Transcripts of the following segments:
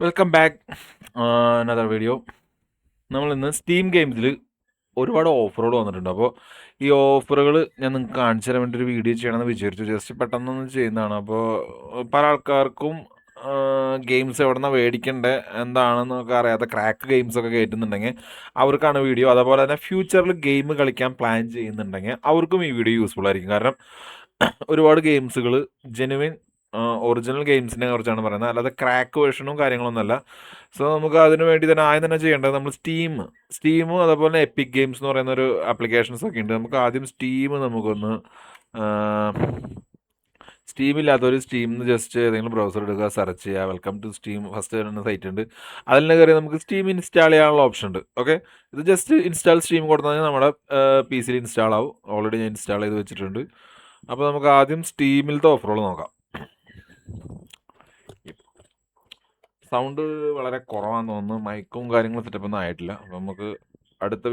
Welcome back another video. നമ്മൾ ഇന്ന് steam ഗെയിംസിൽ ഒരുപാട് ഓഫറുകൾ വന്നിട്ടുണ്ട്. അപ്പോൾ ഈ ഓഫറുകൾ ഞാൻ നിങ്ങൾക്ക് കാണിച്ചു തരാൻ വേണ്ടി ഒരു വീഡിയോ ചെയ്യണമെന്ന് വിചാരിച്ചു. ജസ്റ്റ് പെട്ടെന്നൊന്ന് ചെയ്യുന്നതാണ്. അപ്പോൾ പല ആൾക്കാർക്കും ഗെയിംസ് എവിടെ നിന്നാണ് മേടിക്കേണ്ടത് എന്താണെന്നൊക്കെ അറിയാത്ത ക്രാക്ക് ഗെയിംസ് ഒക്കെ കയറ്റുന്നുണ്ടെങ്കിൽ അവർക്കാണ് വീഡിയോ. അതേപോലെ തന്നെ ഫ്യൂച്ചറിൽ ഗെയിം കളിക്കാൻ പ്ലാൻ ചെയ്യുന്നുണ്ടെങ്കിൽ അവർക്കും ഈ വീഡിയോ യൂസ്ഫുൾ ആയിരിക്കും. കാരണം ഒരുപാട് ഗെയിംസുകൾ ജെനുവിൻ ഒറിജിനൽ ഗെയിംസിനെ കുറിച്ചാണ് പറയുന്നത്, അല്ലാതെ ക്രാക്ക് വേർഷനും കാര്യങ്ങളൊന്നുമല്ല. സോ നമുക്ക് അതിനു വേണ്ടി തന്നെ ആദ്യം തന്നെ ചെയ്യേണ്ടത് നമ്മൾ സ്റ്റീമും അതേപോലെ എപ്പിക് ഗെയിംസ് എന്ന് പറയുന്ന ഒരു ആപ്ലിക്കേഷൻസ് ഒക്കെ ഉണ്ട്. നമുക്ക് ആദ്യം സ്റ്റീം നമുക്കൊന്ന് സ്റ്റീം ഇല്ലാത്തൊരു സ്റ്റീമിന്ന് ജസ്റ്റ് ഏതെങ്കിലും ബ്രൗസർ എടുക്കുക, സെർച്ച് ചെയ്യുക, വെൽക്കം ടു സ്റ്റീം ഫസ്റ്റ് വരുന്ന സൈറ്റ് ഉണ്ട്. അതിൽ നിന്ന് കയറി നമുക്ക് സ്റ്റീം ഇൻസ്റ്റാൾ ചെയ്യാനുള്ള ഓപ്ഷൻ ഉണ്ട്. ഓക്കെ, ഇത് ജസ്റ്റ് ഇൻസ്റ്റാൾ സ്റ്റീം കൊടുത്താൽ നമ്മുടെ പി സിയിൽ ഇൻസ്റ്റാൾ ആവും. ഓൾറെഡി ഞാൻ ഇൻസ്റ്റാൾ ചെയ്ത് വെച്ചിട്ടുണ്ട്. അപ്പോൾ നമുക്ക് ആദ്യം സ്റ്റീമിലത്തെ ഓഫറുകൾ നോക്കാം. സൗണ്ട് വളരെ കുറവാന്ന് തോന്നുന്നു. മൈക്കും കാര്യങ്ങളും സെറ്റപ്പ് ഒന്നും ആയിട്ടില്ല. അപ്പം നമുക്ക് അടുത്ത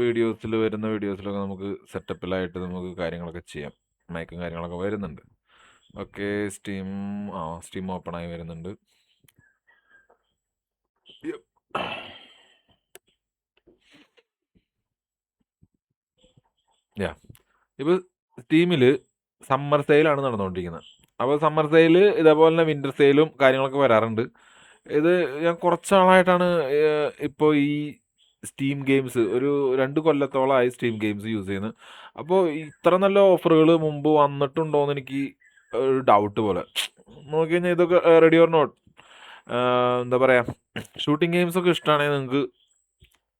വരുന്ന വീഡിയോസിലൊക്കെ നമുക്ക് സെറ്റപ്പിലായിട്ട് നമുക്ക് കാര്യങ്ങളൊക്കെ ചെയ്യാം. മൈക്കും കാര്യങ്ങളൊക്കെ വരുന്നുണ്ട്. ഓക്കെ, സ്റ്റീം ഓപ്പൺ ആയി വരുന്നുണ്ട്. യാ, ഇപ്പോൾ സ്റ്റീമിൽ സമ്മർ സെയിലാണ് നടന്നുകൊണ്ടിരിക്കുന്നത്. അപ്പോൾ സമ്മർ സെയിൽ ഇതേപോലെ തന്നെ വിൻ്റർ സെയിലും കാര്യങ്ങളൊക്കെ വരാറുണ്ട്. ഇത് ഞാൻ കുറച്ച് നാളായിട്ടാണ് ഇപ്പോൾ ഈ സ്റ്റീം ഗെയിംസ് ഒരു 2 കൊല്ലത്തോളമായി സ്റ്റീം ഗെയിംസ് യൂസ് ചെയ്യുന്നത്. അപ്പോൾ ഇത്ര നല്ല ഓഫറുകൾ മുമ്പ് വന്നിട്ടുണ്ടോയെന്ന് എനിക്ക് ഒരു ഡൗട്ട് പോലെ. നോക്കി കഴിഞ്ഞാൽ ഇതൊക്കെ റെഡി ഓർ നോട്ട്, എന്താ പറയുക, ഷൂട്ടിംഗ് ഗെയിംസൊക്കെ ഇഷ്ടമാണെങ്കിൽ നിങ്ങൾക്ക്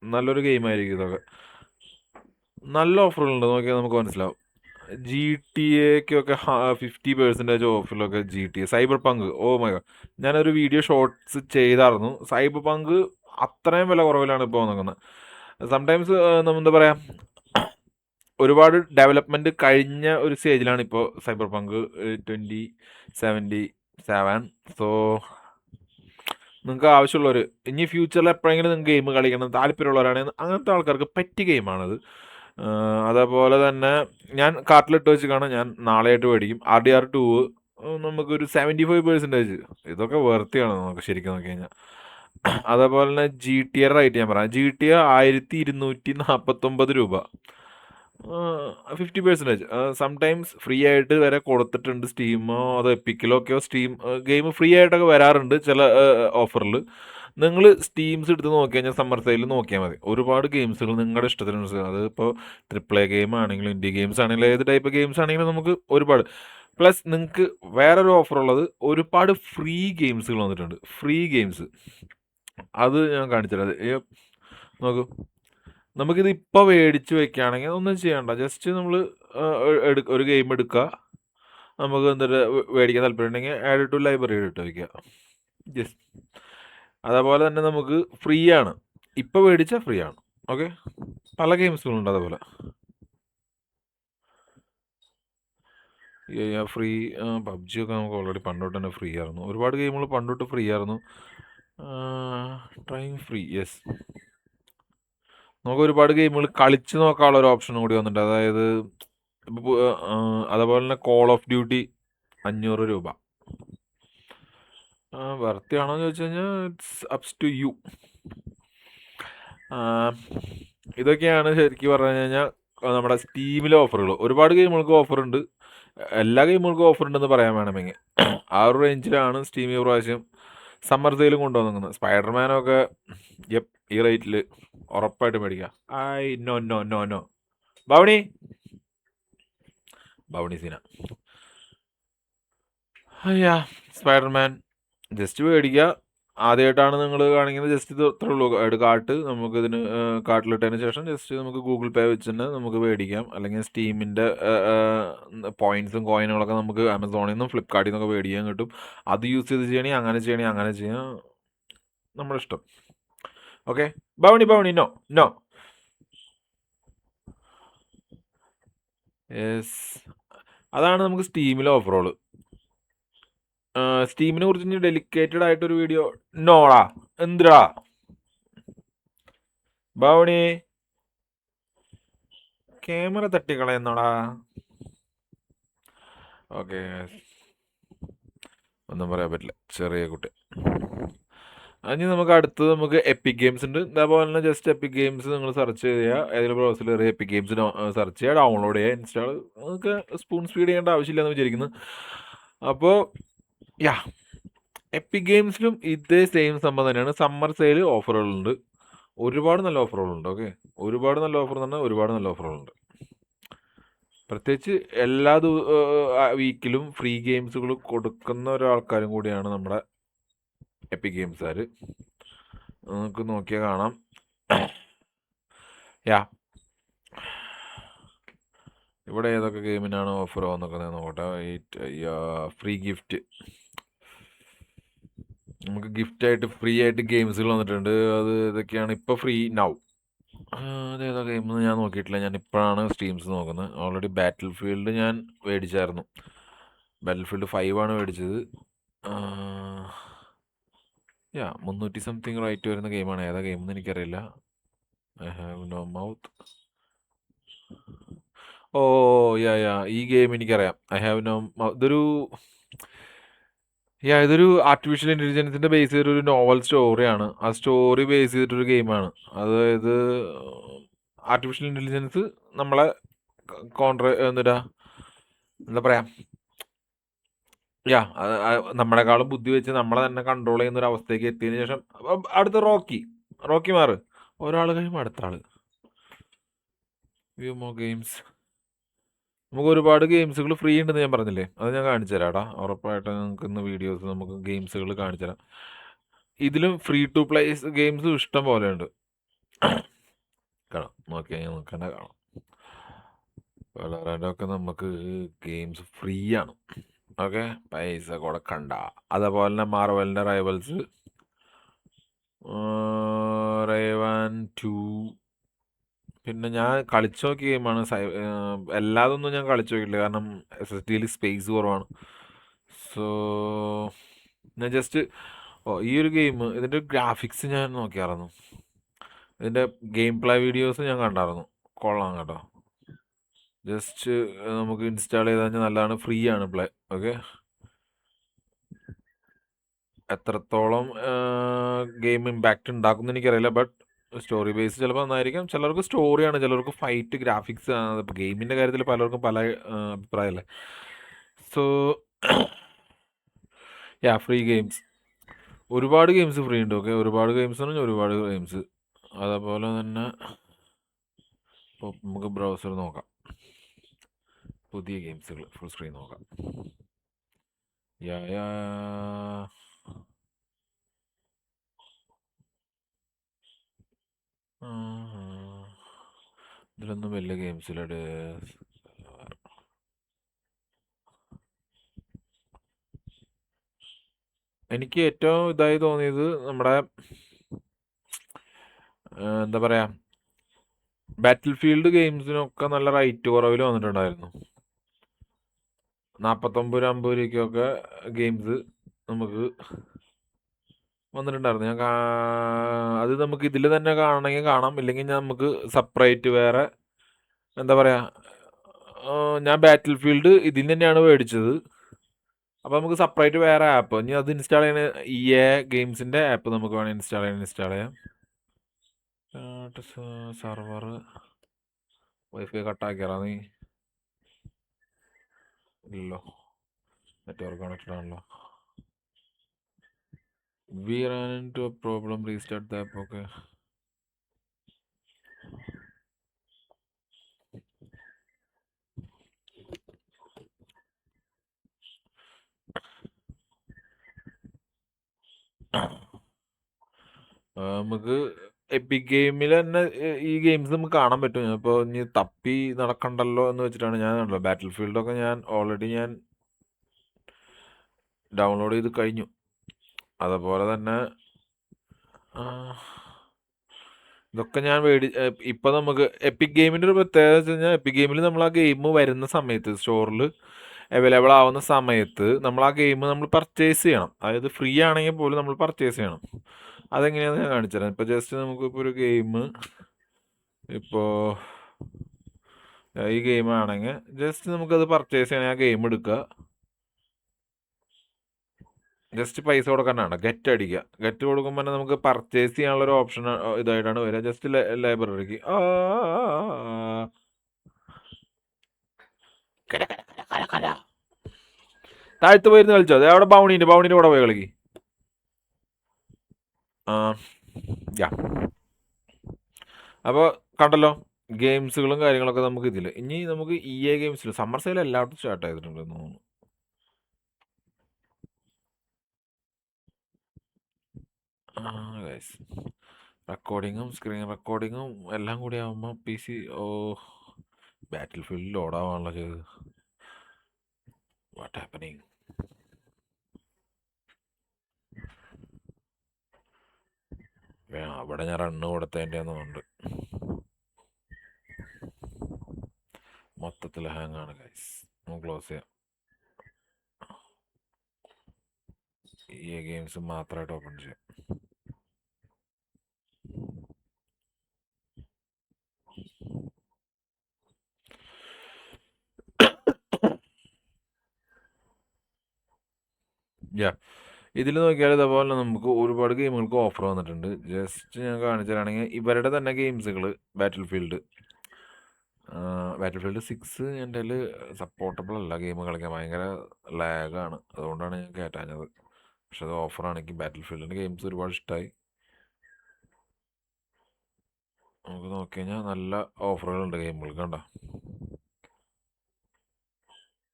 നല്ലൊരു ഗെയിമായിരിക്കും ഇതൊക്കെ. നല്ല ഓഫറുകളുണ്ട്, നോക്കിയാൽ നമുക്ക് മനസ്സിലാവും. ജി ടി എക്കൊക്കെ 50% ഓഫിലൊക്കെ G T A Cyberpunk, oh my god, ഞാനൊരു വീഡിയോ ഷോർട്സ് ചെയ്തായിരുന്നു. സൈബർ പങ്ക് അത്രയും വില കുറവിലാണ് ഇപ്പോൾ നിൽക്കുന്നത്. സംടൈംസ് നമ്മൾ എന്താ പറയുക, ഒരുപാട് ഡെവലപ്മെൻറ്റ് കഴിഞ്ഞ ഒരു സ്റ്റേജിലാണ് ഇപ്പോൾ സൈബർ പങ്ക് 2077. സോ നിങ്ങൾക്ക് ആവശ്യമുള്ളവർ ഇനി ഫ്യൂച്ചറിൽ എപ്പോഴെങ്കിലും നിങ്ങൾക്ക് ഗെയിം കളിക്കണം താല്പര്യമുള്ളവരാണെങ്കിൽ അങ്ങനത്തെ ആൾക്കാർക്ക് പറ്റിയ ഗെയിമാണത്. അതേപോലെ തന്നെ ഞാൻ കാർട്ടിലിട്ട് വെച്ച് കാണാം. ഞാൻ നാളെയായിട്ട് മേടിക്കും. RDR2 നമുക്കൊരു 75%. ഇതൊക്കെ വെറുതെയാണ് നമുക്ക് ശരിക്കും നോക്കി കഴിഞ്ഞാൽ. അതേപോലെ തന്നെ ജി ടി എ റേറ്റ് ഞാൻ പറയാം. ജി ടി എ 1249 രൂപ, 50%. സംടൈംസ് ഫ്രീ ആയിട്ട് വരെ കൊടുത്തിട്ടുണ്ട്. സ്റ്റീമോ അതോ എപ്പിക്കിലോ ഒക്കെയോ ഗെയിം ഫ്രീ ആയിട്ടൊക്കെ വരാറുണ്ട് ചില ഓഫറിൽ. നിങ്ങൾ സ്റ്റീംസ് എടുത്ത് നോക്കി കഴിഞ്ഞാൽ സമ്മർ സെയിൽ നോക്കിയാൽ മതി. ഒരുപാട് ഗെയിംസുകൾ നിങ്ങളുടെ ഇഷ്ടത്തിനനുസരിച്ച്, അത് ഇപ്പോൾ AAA ഗെയിം ആണെങ്കിലും ഇൻഡി ഗെയിംസ് ആണെങ്കിലും ഏത് ടൈപ്പ് ഗെയിംസ് ആണെങ്കിലും നമുക്ക് ഒരുപാട്. പ്ലസ് നിങ്ങൾക്ക് വേറൊരു ഓഫർ ഉള്ളത്, ഒരുപാട് ഫ്രീ ഗെയിംസുകൾ വന്നിട്ടുണ്ട്. ഫ്രീ ഗെയിംസ് അത് ഞാൻ കാണിച്ചുതരാം. നോക്കൂ, നമുക്കിത് ഇപ്പോൾ മേടിച്ച് വെക്കുകയാണെങ്കിൽ ഒന്നും ചെയ്യണ്ട. ജസ്റ്റ് നമ്മൾ ഒരു ഗെയിം എടുക്കുക, നമുക്ക് എന്തൊരു മേടിക്കാൻ താല്പര്യമുണ്ടെങ്കിൽ ആഡ് ടു ലൈബ്രറി ഇട്ട് വയ്ക്കുക. ജസ്റ്റ് അതേപോലെ തന്നെ നമുക്ക് ഫ്രീ ആണ്, ഇപ്പോൾ മേടിച്ചാൽ ഫ്രീ ആണ്. ഓക്കെ, പല ഗെയിംസുകളുണ്ട് അതേപോലെ ഫ്രീ. PUBG ഒക്കെ നമുക്ക് ഓൾറെഡി പണ്ടോട്ട് തന്നെ ഫ്രീ ആയിരുന്നു. ഒരുപാട് ഗെയിമുകൾ പണ്ടോട്ട് ഫ്രീ ആയിരുന്നു. ട്രൈം ഫ്രീ, യെസ്. നമുക്ക് ഒരുപാട് ഗെയിമുകൾ കളിച്ച് നോക്കാനുള്ള ഒരു ഓപ്ഷൻ കൂടി വന്നിട്ടുണ്ട്. അതായത് അതേപോലെ തന്നെ കോൾ ഓഫ് ഡ്യൂട്ടി 500 രൂപ. വർത്തിയാണോ എന്ന് ചോദിച്ചു കഴിഞ്ഞാൽ ഇറ്റ്സ് അപ്സ് ടു യു. ഇതൊക്കെയാണ് ശരിക്കും പറഞ്ഞു കഴിഞ്ഞാൽ നമ്മുടെ സ്റ്റീമിലെ ഓഫറുകൾ. ഒരുപാട് ഗെയിമുകൾക്ക് ഓഫറുണ്ട്, എല്ലാ ഗെയിമുകൾക്കും ഓഫറുണ്ടെന്ന് പറയാൻ വേണമെങ്കിൽ. ആ ഒരു റേഞ്ചിലാണ് സ്റ്റീം ഈ പ്രാവശ്യം സമ്മർ സെയിലും കൊണ്ടുവന്നിരിക്കുന്നത്. സ്പൈഡർമാനൊക്കെ ഈ റേറ്റിൽ ഉറപ്പായിട്ട് മേടിക്കാം. നോ നോ നോ നോ ബൗണി സീന. അയ്യാ, സ്പൈഡർമാൻ ജസ്റ്റ് മേടിക്കുക. ആദ്യമായിട്ടാണ് നിങ്ങൾ കാണിക്കുന്നത്, ജസ്റ്റ് ഇത് ഇത്രേ ഉള്ളൂ. കാർട്ട് നമുക്കിതിന് കാർട്ടിലിട്ടതിന് ശേഷം ജസ്റ്റ് നമുക്ക് ഗൂഗിൾ പേ വെച്ച് തന്നെ നമുക്ക് മേടിക്കാം. അല്ലെങ്കിൽ സ്റ്റീമിൻ്റെ പോയിൻറ്റ്സും കോയിനുകളൊക്കെ നമുക്ക് ആമസോണിൽ നിന്നും ഫ്ലിപ്കാർട്ടിൽ നിന്നൊക്കെ മേടിക്കാൻ കിട്ടും. അത് യൂസ് ചെയ്ത് ചെയ്യണമെങ്കിൽ അങ്ങനെ ചെയ്യാം, നമ്മുടെ ഇഷ്ടം. ഓക്കെ, ബൗണി നോ നോ. യെസ്, അതാണ് നമുക്ക് സ്റ്റീമിലെ ഓഫറുകൾ. സ്റ്റീമിനെ കുറിച്ച് ഇനി ഡെലിക്കേറ്റഡ് ആയിട്ടൊരു വീഡിയോ. നോടാ, എന്തിടാ ബൗണി, ക്യാമറ തട്ടിക്കളയുന്നോടാ. ഓക്കെ, ഒന്നും പറയാൻ പറ്റില്ല, ചെറിയ കുട്ടി. ഇനി നമുക്ക് അടുത്തത് നമുക്ക് എപ്പിക് ഗെയിംസ് ഉണ്ട്. ഇതേപോലെ തന്നെ ജസ്റ്റ് എപ്പിക് ഗെയിംസ് നിങ്ങൾ സെർച്ച് ചെയ്യുക, ഏതെങ്കിലും ബ്രൗസറിൽ കയറി എപ്പിക് ഗെയിംസ് സെർച്ച് ചെയ്യുക, ഡൗൺലോഡ് ചെയ്യുക, ഇൻസ്റ്റാൾ. നമുക്ക് സ്പൂൺ സ്പീഡ് ചെയ്യേണ്ട ആവശ്യമില്ല എന്ന് വിചാരിക്കുന്നു. അപ്പോൾ യാ, എപ്പിക് ഗെയിംസിലും ഇതേ സെയിം സംഭവം തന്നെയാണ്. സമ്മർ സെയിൽ ഓഫറുകളുണ്ട്, ഒരുപാട് നല്ല ഓഫറുകളുണ്ട്. ഓക്കെ, ഒരുപാട് നല്ല ഓഫർ എന്ന് പറഞ്ഞാൽ ഒരുപാട് നല്ല ഓഫറുകളുണ്ട്. പ്രത്യേകിച്ച് എല്ലാ വീക്കിലും ഫ്രീ ഗെയിംസുകൾ കൊടുക്കുന്ന ഒരാൾക്കാരും കൂടിയാണ് നമ്മുടെ എപ്പിക് ഗെയിംസുകാർ. നമുക്ക് നോക്കിയാൽ കാണാം. യാ, ഇവിടെ ഏതൊക്കെ ഗെയിമിനാണ് ഓഫർ വന്നൊക്കെ നോക്കട്ടെ. ഫ്രീ ഗിഫ്റ്റ്, നമുക്ക് ഗിഫ്റ്റായിട്ട് ഫ്രീ ആയിട്ട് ഗെയിംസുകൾ വന്നിട്ടുണ്ട്. അത് ഇതൊക്കെയാണ് ഇപ്പോൾ ഫ്രീ നൗ. അതേതാ ഗെയിമെന്ന് ഞാൻ നോക്കിയിട്ടില്ല, ഞാൻ ഇപ്പോഴാണ് സ്ട്രീംസ് നോക്കുന്നത്. ഓൾറെഡി ബാറ്റിൽ ഫീൽഡ് ഞാൻ മേടിച്ചായിരുന്നു. ബാറ്റിൽ ഫീൽഡ് 5 ആണ് മേടിച്ചത്. യാ, 300 സംതിങ് റൈറ്റ് വരുന്ന ഗെയിമാണ്. ഏതാ ഗെയിമെന്ന് എനിക്കറിയില്ല. I have no mouth. Oh yeah yeah, ഈ ഗെയിം എനിക്കറിയാം. ഐ ഹാവ് നോ ഇതൊരു ആർട്ടിഫിഷ്യൽ ഇൻ്റലിജൻസിൻ്റെ ബേസ് ചെയ്തൊരു നോവൽ സ്റ്റോറിയാണ്. ആ സ്റ്റോറി ബേസ് ചെയ്തിട്ടൊരു ഗെയിമാണ്. അതായത് ആർട്ടിഫിഷ്യൽ ഇൻ്റലിജൻസ് നമ്മളെ എന്താ പറയാ, നമ്മളെക്കാളും ബുദ്ധി വെച്ച് നമ്മളെ തന്നെ കൺട്രോൾ ചെയ്യുന്ന ഒരു അവസ്ഥയ്ക്ക് എത്തിയതിനു ശേഷം അടുത്ത റോക്കി മാറ്, ഒരാൾ കഴിയുമ്പോൾ അടുത്ത ആള്. View more games. നമുക്ക് ഒരുപാട് ഗെയിംസുകൾ ഫ്രീ ഉണ്ടെന്ന് ഞാൻ പറഞ്ഞില്ലേ, അത് ഞാൻ കാണിച്ചു തരാടാ. ഉറപ്പായിട്ട് നിങ്ങൾക്ക് ഇന്ന് വീഡിയോസ് നമുക്ക് ഗെയിംസുകൾ കാണിച്ചു തരാം. ഇതിലും ഫ്രീ ടു പ്ലേ ഗെയിംസ് ഇഷ്ടം പോലെ ഉണ്ട്. കാണാം, നോക്കിയാൽ നോക്കണ്ട കാണാം. വളരാനൊക്കെ നമുക്ക് ഗെയിംസ് ഫ്രീ ആണ്. ഓക്കെ, പൈസ കൊടുക്കണ്ട. അതേപോലെ തന്നെ മാർവലിൻ്റെ റൈവൽസ്, റൈവൻ 2. പിന്നെ ഞാൻ കളിച്ചു നോക്കിയ ഗെയിമാണ് എല്ലാതൊന്നും ഞാൻ കളിച്ചു നോക്കിയില്ല, കാരണം SSDയിൽ സ്പേസ് കുറവാണ്. സോ ഞാൻ ജസ്റ്റ് ഈ ഒരു ഗെയിം, ഇതിൻ്റെ ഗ്രാഫിക്സ് ഞാൻ നോക്കിയായിരുന്നു, ഇതിൻ്റെ ഗെയിം പ്ലേ വീഡിയോസ് ഞാൻ കണ്ടായിരുന്നു. കൊള്ളാം കേട്ടോ. ജസ്റ്റ് നമുക്ക് ഇൻസ്റ്റാൾ ചെയ്ത് കഴിഞ്ഞാൽ നല്ലതാണ്, ഫ്രീ ആണ് പ്ലേ. ഓക്കെ, എത്രത്തോളം ഗെയിം ഇമ്പാക്റ്റ് ഉണ്ടാക്കുമെന്ന് എനിക്കറിയില്ല, ബട്ട് സ്റ്റോറി ബേസ് ചിലപ്പോൾ നന്നായിരിക്കും. ചിലർക്ക് സ്റ്റോറിയാണ്, ചിലർക്ക് ഫൈറ്റ് ഗ്രാഫിക്സ് ആണ്. ഇപ്പോൾ ഗെയിമിൻ്റെ കാര്യത്തിൽ പലർക്കും പല അഭിപ്രായമല്ലേ. സോ ഫ്രീ ഗെയിംസ്, ഒരുപാട് ഗെയിംസ് ഫ്രീ ഉണ്ട്. ഓക്കെ, ഒരുപാട് ഗെയിംസ് പറഞ്ഞാൽ ഒരുപാട് ഗെയിംസ്. അതേപോലെ തന്നെ ഇപ്പോൾ നമുക്ക് ബ്രൗസർ നോക്കാം, പുതിയ ഗെയിംസുകൾ ഫുൾ സ്ക്രീൻ നോക്കാം. ഇതിലൊന്നും വലിയ ഗെയിംസിലുണ്ട്. എനിക്ക് ഏറ്റവും ഇതായി തോന്നിയത് നമ്മുടെ എന്താ പറയാ, ബാറ്റിൽ ഫീൽഡ് ഗെയിംസിനൊക്കെ നല്ല റേറ്റ് കുറവിൽ വന്നിട്ടുണ്ടായിരുന്നു. 49-50 രൂപയ്ക്കൊക്കെ ഗെയിംസ് നമുക്ക് വന്നിട്ടുണ്ടായിരുന്നു. അത് നമുക്ക് ഇതിൽ തന്നെ കാണണമെങ്കിൽ കാണാം, ഇല്ലെങ്കിൽ നമുക്ക് സെപ്പറേറ്റ് വേറെ എന്താ പറയാ, ഞാൻ ബാറ്റിൽ ഫീൽഡ് ഇതിൽ തന്നെയാണ് മേടിച്ചത്. അപ്പോൾ നമുക്ക് സെപ്പറേറ്റ് വേറെ ആപ്പ്, ഇനി അത് ഇൻസ്റ്റാൾ ചെയ്യണ EA ഗെയിംസിൻ്റെ ആപ്പ് നമുക്ക് വേണമെങ്കിൽ ഇൻസ്റ്റാൾ ചെയ്യാം. സെർവർ വൈഫൈ കട്ടാക്കിയാ നീ? ഇല്ലല്ലോ, നെറ്റ്വർക്ക് കണക്റ്റഡ് ആണല്ലോ. We ran into a problem, restart the app. Okay. നമുക്ക് എപ്പിക് ഗെയിമിൽ തന്നെ ഈ ഗെയിംസ് നമുക്ക് കാണാൻ പറ്റും. ഇപ്പോൾ ഇനി തപ്പി നടക്കണ്ടല്ലോ എന്ന് വെച്ചിട്ടാണ് ഞാൻ കണ്ടല്ലോ. ബാറ്റിൽ ഫീൽഡൊക്കെ ഞാൻ ഓൾറെഡി ഡൗൺലോഡ് ചെയ്ത് കഴിഞ്ഞു. അതുപോലെ തന്നെ ഇതൊക്കെ ഞാൻ ഇപ്പം നമുക്ക് എപ്പിക് ഗെയിമിൻ്റെ ഒരു പ്രത്യേകത വെച്ച് കഴിഞ്ഞാൽ, എപ്പിക് ഗെയിമിൽ നമ്മൾ ആ ഗെയിം വരുന്ന സമയത്ത് സ്റ്റോറിൽ അവൈലബിൾ ആവുന്ന സമയത്ത് നമ്മൾ ആ ഗെയിം നമ്മൾ പർച്ചേസ് ചെയ്യണം. അതായത് ഫ്രീ ആണെങ്കിൽ പോലും നമ്മൾ പർച്ചേസ് ചെയ്യണം. അതെങ്ങനെയാണെന്ന് ഞാൻ കാണിച്ചു തരാം. ഇപ്പോൾ ജസ്റ്റ് നമുക്കിപ്പോൾ ഒരു ഗെയിം, ഇപ്പോൾ ഈ ഗെയിം ആണെങ്കിൽ ജസ്റ്റ് നമുക്കത് പർച്ചേസ് ചെയ്യണമെങ്കിൽ ആ ഗെയിം എടുക്കുക. ജസ്റ്റ് പൈസ കൊടുക്കാനാണ് ഗെറ്റ് അടിക്കുക. ഗെറ്റ് കൊടുക്കുമ്പോൾ തന്നെ നമുക്ക് പർച്ചേസ് ചെയ്യാനുള്ളൊരു ഓപ്ഷൻ ഇതായിട്ടാണ് വരിക. ജസ്റ്റ് ലൈബ്രറിക്ക് താഴ്ത്ത് പോയിരുന്ന് കളിച്ചോ. അതെ അവിടെ ബൗണിൻ്റെ കൂടെ പോയി കളിക്ക്. യാ അപ്പോൾ കണ്ടല്ലോ ഗെയിംസുകളും കാര്യങ്ങളൊക്കെ നമുക്ക് ഇതിൽ. ഇനി നമുക്ക് EA ഗെയിംസിൽ സമ്മർ സെയിൽ എല്ലായിടത്തും സ്റ്റാർട്ട് ചെയ്തിട്ടുണ്ടെന്ന് തോന്നുന്നു. ഗൈസ് റെക്കോർഡിങ്ങും സ്ക്രീൻ റെക്കോർഡിങ്ങും എല്ലാം കൂടി ആകുമ്പോൾ PC ബാറ്റിൽ ഫീൽഡിൽ ലോഡാവാണല്ലോ ചെയ്ത്. What happening? അവിടെ ഞാൻ റണ്ണ് കൊടുത്തതിൻ്റെ ഒന്നുണ്ട്. മൊത്തത്തിൽ ഹാങ് ആണ് ഗൈസ്. നമുക്ക് ക്ലോസ് ചെയ്യാം. EA ഗെയിംസ് മാത്രമായിട്ട് ഓപ്പൺ ചെയ്യാം. യാ ഇതിൽ നോക്കിയാൽ ഇതേപോലെ നമുക്ക് ഒരുപാട് ഗെയിമുകൾക്ക് ഓഫർ വന്നിട്ടുണ്ട്. ജസ്റ്റ് ഞാൻ കാണിച്ചു തരാണെങ്കിൽ ഇവരുടെ തന്നെ ഗെയിംസുകൾ ബാറ്റിൽ ഫീൽഡ് 6 എൻ്റെ കയ്യിൽ സപ്പോർട്ടബിൾ അല്ല. ഗെയിം കളിക്കാൻ ഭയങ്കര ലാഗാണ്. അതുകൊണ്ടാണ് ഞാൻ കയറ്റാഞ്ഞത്. പക്ഷെ അത് ഓഫറാണെങ്കിൽ ബാറ്റിൽ ഫീൽഡിൻ്റെ ഗെയിംസ് ഒരുപാട് ഇഷ്ടമായി. നമുക്ക് നോക്കി കഴിഞ്ഞാൽ നല്ല ഓഫറുകളുണ്ട് ഗെയിമുകൾക്ക്. കണ്ടോ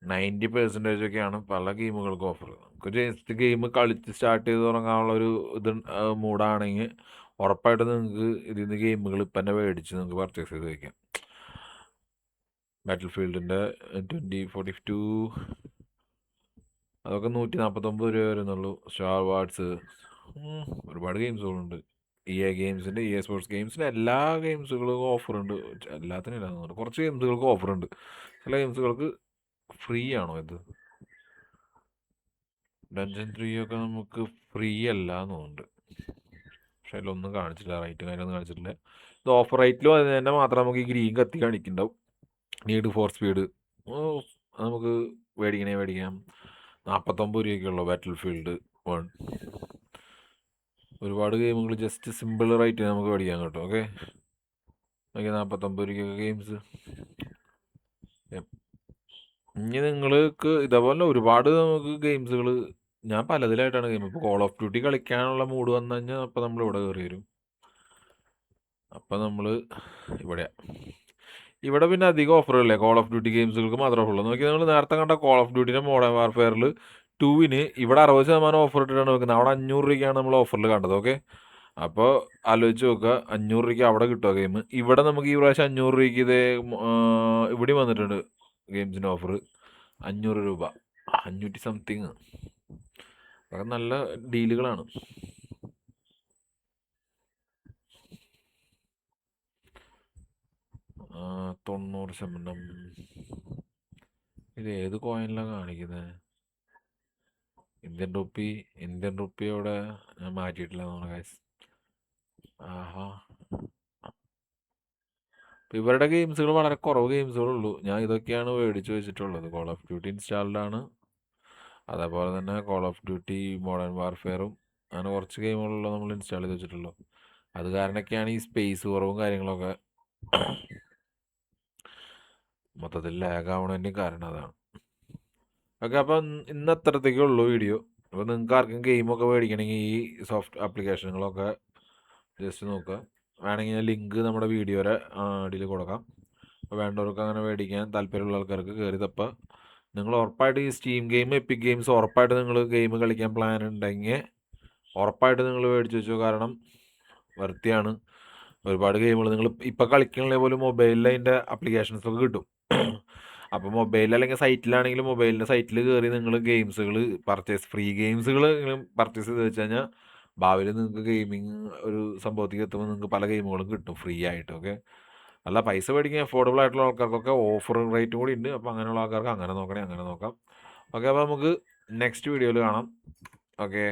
90% ഒക്കെയാണ് പല ഗെയിമുകൾക്കും ഓഫർ. നമുക്ക് ജസ്റ്റ് ഗെയിം കളിച്ച് സ്റ്റാർട്ട് ചെയ്ത് തുടങ്ങാനുള്ള ഒരു ഇത് മൂഡാണെങ്കിൽ ഉറപ്പായിട്ടും നിങ്ങൾക്ക് ഇതിൽ നിന്ന് ഗെയിമുകൾ ഇപ്പം തന്നെ മേടിച്ച് നിങ്ങൾക്ക് പർച്ചേസ് ചെയ്ത് വയ്ക്കാം. ബാറ്റിൽ ഫീൽഡിൻ്റെ 2042 അതൊക്കെ 149 രൂപ വരുന്നുള്ളൂ. സ്റ്റാർ വാർസ് ഒരുപാട് ഗെയിംസുകളുണ്ട്. EA ഗെയിംസിൻ്റെ EA സ്പോർട്സ് ഗെയിംസിൻ്റെ എല്ലാ ഗെയിംസുകൾക്കും ഓഫറുണ്ട്. എല്ലാത്തിനും ഇല്ല തോന്നുന്നുണ്ട്. കുറച്ച് ഗെയിംസുകൾക്ക് ഓഫറുണ്ട്. ചില ഗെയിംസുകൾക്ക് ഫ്രീ ആണോ ഇത്? ഡഞ്ചൻ 3 ഒക്കെ നമുക്ക് ഫ്രീ അല്ല എന്ന് തോന്നുന്നുണ്ട്. പക്ഷെ അതിലൊന്നും കാണിച്ചില്ല, റേറ്റും കാര്യമൊന്നും കാണിച്ചിട്ടില്ല. ഇത് ഓഫർ റേറ്റിലും അത് തന്നെ മാത്രം നമുക്ക് ഈ ഗ്രീൻ കത്തി കാണിക്കുന്നുണ്ടാവും. നീഡ് ഫോർ സ്പീഡ് നമുക്ക് മേടിക്കാം. 49 രൂപയ്ക്കുള്ളൂ ബാറ്റിൽ ഫീൽഡ് 1. ഒരുപാട് ഗെയിമുകൾ ജസ്റ്റ് സിമ്പിൾ റേറ്റ് നമുക്ക് മേടിക്കാം കേട്ടോ. ഓക്കെ 49 രൂപയ്ക്കൊക്കെ ഗെയിംസ്. ഇനി നിങ്ങൾക്ക് ഇതേപോലെ ഒരുപാട് നമുക്ക് ഗെയിംസുകൾ ഞാൻ പലതിലായിട്ടാണ് ഗെയിം. ഇപ്പോൾ കോൾ ഓഫ് ഡ്യൂട്ടി കളിക്കാനുള്ള മൂഡ് വന്നു കഴിഞ്ഞാൽ അപ്പോൾ നമ്മൾ ഇവിടെ കയറി വരും. അപ്പോൾ നമ്മൾ ഇവിടെ പിന്നെ അധികം ഓഫറുകളില്ലേ കോൾ ഓഫ് ഡ്യൂട്ടി ഗെയിംസുകൾക്ക് മാത്രമേ ഓഫറുള്ളൂ. നോക്കി നമ്മൾ നേരത്തെ കണ്ട കോൾ ഓഫ് ഡ്യൂട്ടിൻ്റെ മോഡേൺ വാർഫെയറിൽ 2 ഇവിടെ 60% ഓഫർ ഇട്ടിട്ടാണ് വെക്കുന്നത്. അവിടെ 500 രൂപയ്ക്കാണ് നമ്മൾ ഓഫറിൽ കണ്ടത്. ഓക്കെ അപ്പോൾ ആലോചിച്ച് നോക്കുക, 500 രൂപയ്ക്ക് അവിടെ കിട്ടുക ഗെയിം. ഇവിടെ നമുക്ക് ഈ പ്രാവശ്യം 500 രൂപയ്ക്ക് ഇതേ ഇവിടെ വന്നിട്ടുണ്ട് ഗെയിംസിൻ്റെ ഓഫർ. 500 രൂപ 500 സംതിങ്. അതൊക്കെ നല്ല ഡീലുകളാണ്. ആ 90%. ഇത് ഏത് കോയിനിലാണ് കാണിക്കുന്നത്? ഇന്ത്യൻ റുപ്പിയോടെ ഞാൻ മാറ്റിയിട്ടില്ല നമ്മുടെ കാശ്. ആഹാ ഇവരുടെ ഗെയിംസുകൾ വളരെ കുറവ് ഗെയിംസുകളുള്ളൂ. ഞാൻ ഇതൊക്കെയാണ് മേടിച്ച് വെച്ചിട്ടുള്ളത്. കോൾ ഓഫ് ഡ്യൂട്ടി ഇൻസ്റ്റാൾഡാണ്. അതേപോലെ തന്നെ കോൾ ഓഫ് ഡ്യൂട്ടി മോഡേൺ വാർഫെയറും അങ്ങനെ കുറച്ച് ഗെയിമുകളുള്ള നമ്മൾ ഇൻസ്റ്റാൾ ചെയ്ത് വെച്ചിട്ടുള്ളൂ. അത് കാരണമൊക്കെയാണ് ഈ സ്പേസ് കുറവും കാര്യങ്ങളൊക്കെ മൊത്തത്തിൽ ലാഗ് ആവണതിൻ്റെ കാരണം അതാണ്. ഓക്കെ അപ്പം ഇന്ന് അത്രത്തേക്കേ ഉള്ളൂ വീഡിയോ. അപ്പോൾ നിങ്ങൾക്ക് ആർക്കും ഗെയിമൊക്കെ മേടിക്കണമെങ്കിൽ ഈ സോഫ്റ്റ് ആപ്ലിക്കേഷനുകളൊക്കെ ജസ്റ്റ് നോക്കുക. വേണമെങ്കിൽ ഞാൻ ലിങ്ക് നമ്മുടെ വീഡിയോയുടെ അടിയിൽ കൊടുക്കാം. അപ്പോൾ വേണ്ടവർക്ക് അങ്ങനെ മേടിക്കാൻ താല്പര്യമുള്ള ആൾക്കാർക്ക് കയറി തപ്പോൾ നിങ്ങൾ ഉറപ്പായിട്ട് ഈ സ്റ്റീം ഗെയിം എപ്പിക് ഗെയിംസ് ഉറപ്പായിട്ട് നിങ്ങൾ ഗെയിം കളിക്കാൻ പ്ലാൻ ഉണ്ടെങ്കിൽ ഉറപ്പായിട്ട് നിങ്ങൾ മേടിച്ച് വെച്ചോ. കാരണം വൃത്തിയാണ്. ഒരുപാട് ഗെയിമുകൾ നിങ്ങൾ ഇപ്പോൾ കളിക്കണേ പോലും മൊബൈലിൽ അതിൻ്റെ അപ്ലിക്കേഷൻസൊക്കെ കിട്ടും. അപ്പോൾ മൊബൈലിൽ അല്ലെങ്കിൽ സൈറ്റിലാണെങ്കിലും മൊബൈലിൻ്റെ സൈറ്റിൽ കയറി നിങ്ങൾ ഗെയിംസുകൾ ഫ്രീ ഗെയിംസുകൾ പർച്ചേസ് ചെയ്ത് വെച്ച് കഴിഞ്ഞാൽ ഭാവിയിൽ നിങ്ങൾക്ക് ഗെയിമിങ് ഒരു സംഭവത്തേക്ക് എത്തുമ്പോൾ നിങ്ങൾക്ക് പല ഗെയിമുകളും കിട്ടും ഫ്രീ ആയിട്ട്. ഓക്കെ അല്ല പൈസ മേടിക്കാൻ അഫോർഡബിൾ ആയിട്ടുള്ള ആൾക്കാർക്കൊക്കെ ഓഫർ റേറ്റും കൂടി ഉണ്ട്. അപ്പോൾ അങ്ങനെയുള്ള ആൾക്കാർക്ക് അങ്ങനെ നോക്കാം. ഓക്കെ അപ്പോൾ നമുക്ക് നെക്സ്റ്റ് വീഡിയോയിൽ കാണാം. ഓക്കെ.